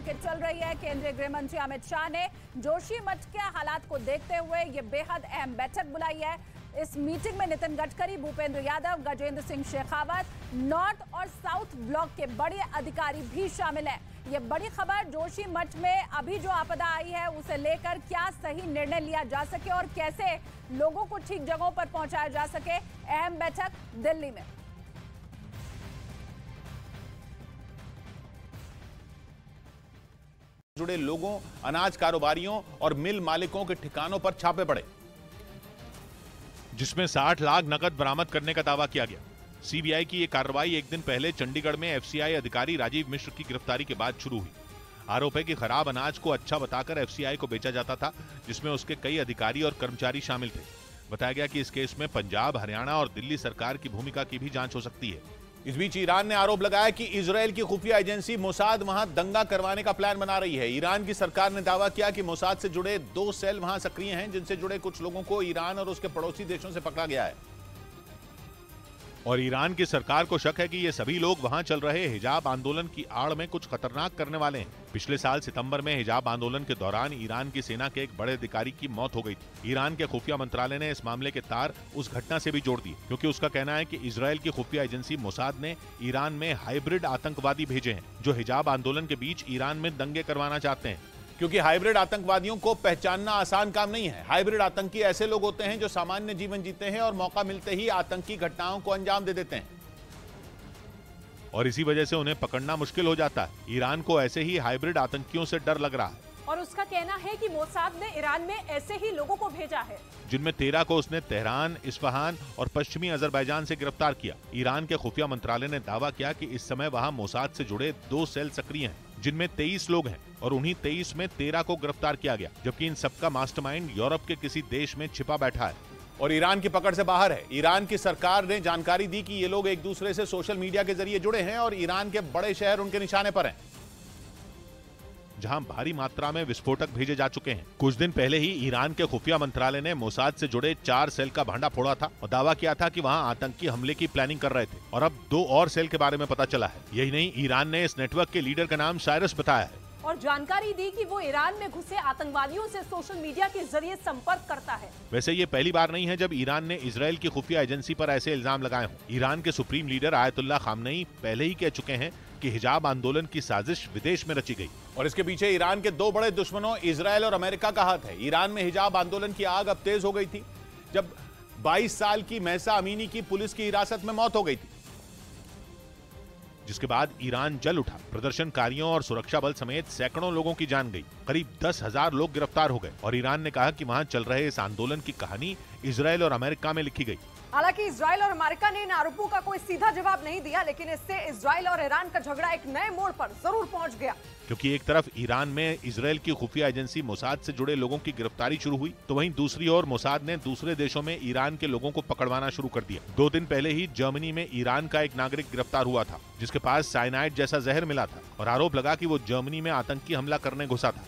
करके चल रही है। केंद्रीय गृह मंत्री अमित शाह ने जोशीमठ के हालात को देखते हुए ये बेहद अहम बैठक बुलाई है। इस मीटिंग में नितिन गडकरी, भूपेंद्र यादव, गजेंद्र सिंह शेखावत, नॉर्थ और साउथ ब्लॉक के बड़े अधिकारी भी शामिल हैं। ये बड़ी खबर, जोशीमठ में अभी जो आपदा आई है उसे लेकर क्या सही निर्णय लिया जा सके और कैसे लोगों को ठीक जगहों पर पहुंचाया जा सके। अहम बैठक दिल्ली में। जुड़े लोगों, अनाज कारोबारियों और मिल मालिकों के ठिकानों पर छापे पड़े, जिसमें 60 लाख नकद बरामद करने का दावा किया गया। सीबीआई की यह कार्रवाई एक दिन पहले चंडीगढ़ में एफसीआई अधिकारी राजीव मिश्र की गिरफ्तारी के बाद शुरू हुई। आरोप है कि खराब अनाज को अच्छा बताकर एफसीआई को बेचा जाता था, जिसमें उसके कई अधिकारी और कर्मचारी शामिल थे। बताया गया कि इस केस में पंजाब, हरियाणा और दिल्ली सरकार की भूमिका की भी जांच हो सकती है। इस बीच ईरान ने आरोप लगाया कि इजरायल की खुफिया एजेंसी मोसाद वहां दंगा करवाने का प्लान बना रही है। ईरान की सरकार ने दावा किया कि मोसाद से जुड़े 2 सेल वहां सक्रिय हैं, जिनसे जुड़े कुछ लोगों को ईरान और उसके पड़ोसी देशों से पकड़ा गया है। और ईरान की सरकार को शक है कि ये सभी लोग वहां चल रहे हिजाब आंदोलन की आड़ में कुछ खतरनाक करने वाले हैं। पिछले साल सितंबर में हिजाब आंदोलन के दौरान ईरान की सेना के एक बड़े अधिकारी की मौत हो गई थी। ईरान के खुफिया मंत्रालय ने इस मामले के तार उस घटना से भी जोड़ दिए, क्योंकि उसका कहना है कि इजरायल की खुफिया एजेंसी मोसाद ने ईरान में हाइब्रिड आतंकवादी भेजे हैं, जो हिजाब आंदोलन के बीच ईरान में दंगे करवाना चाहते हैं। क्योंकि हाइब्रिड आतंकवादियों को पहचानना आसान काम नहीं है। हाइब्रिड आतंकी ऐसे लोग होते हैं जो सामान्य जीवन जीते हैं और मौका मिलते ही आतंकी घटनाओं को अंजाम दे देते हैं, और इसी वजह से उन्हें पकड़ना मुश्किल हो जाता है। ईरान को ऐसे ही हाइब्रिड आतंकियों से डर लग रहा है, और उसका कहना है कि मोसाद ने ईरान में ऐसे ही लोगों को भेजा है, जिनमें 13 को उसने तेहरान, इस्फहान और पश्चिमी अजरबैजान से गिरफ्तार किया। ईरान के खुफिया मंत्रालय ने दावा किया कि इस समय वहां मोसाद से जुड़े 2 सेल सक्रिय हैं, जिनमें 23 लोग हैं, और उन्हीं 23 में 13 को गिरफ्तार किया गया, जबकि इन सबका मास्टरमाइंड यूरोप के किसी देश में छिपा बैठा है और ईरान की पकड़ से बाहर है। ईरान की सरकार ने जानकारी दी कि ये लोग एक दूसरे से सोशल मीडिया के जरिए जुड़े हैं और ईरान के बड़े शहर उनके निशाने पर हैं, जहां भारी मात्रा में विस्फोटक भेजे जा चुके हैं। कुछ दिन पहले ही ईरान के खुफिया मंत्रालय ने मोसाद से जुड़े 4 सेल का भांडा फोड़ा था और दावा किया था कि वहां आतंकी हमले की प्लानिंग कर रहे थे, और अब 2 और सेल के बारे में पता चला है। यही नहीं, ईरान ने इस नेटवर्क के लीडर का नाम साइरस बताया है और जानकारी दी कि वो ईरान में घुसे आतंकवादियों से सोशल मीडिया के जरिए संपर्क करता है। वैसे ये पहली बार नहीं है जब ईरान ने इजरायल की खुफिया एजेंसी पर ऐसे इल्जाम लगाए हों। ईरान के सुप्रीम लीडर आयतुल्लाह खामनेई पहले ही कह चुके हैं कि हिजाब आंदोलन की साजिश विदेश में रची गई, और इसके पीछे ईरान के 2 बड़े दुश्मनों इजरायल और अमेरिका का हाथ है। ईरान में हिजाब आंदोलन की आग अब तेज हो गई थी जब 22 साल की महसा अमीनी की पुलिस की हिरासत में मौत हो गई थी, जिसके बाद ईरान जल उठा। प्रदर्शनकारियों और सुरक्षा बल समेत सैकड़ों लोगों की जान गई। करीब 10,000 लोग गिरफ्तार हो गए, और ईरान ने कहा कि वहां चल रहे इस आंदोलन की कहानी इजरायल और अमेरिका में लिखी गई। हालांकि इजराइल और अमेरिका ने इन आरोपों का कोई सीधा जवाब नहीं दिया, लेकिन इससे इजराइल और ईरान का झगड़ा एक नए मोड़ पर जरूर पहुंच गया। क्योंकि एक तरफ ईरान में इजरायल की खुफिया एजेंसी मोसाद से जुड़े लोगों की गिरफ्तारी शुरू हुई, तो वहीं दूसरी ओर मोसाद ने दूसरे देशों में ईरान के लोगों को पकड़वाना शुरू कर दिया। 2 दिन पहले ही जर्मनी में ईरान का एक नागरिक गिरफ्तार हुआ था, जिसके पास साइनाइड जैसा जहर मिला था, और आरोप लगा कि वो जर्मनी में आतंकी हमला करने घुसा था।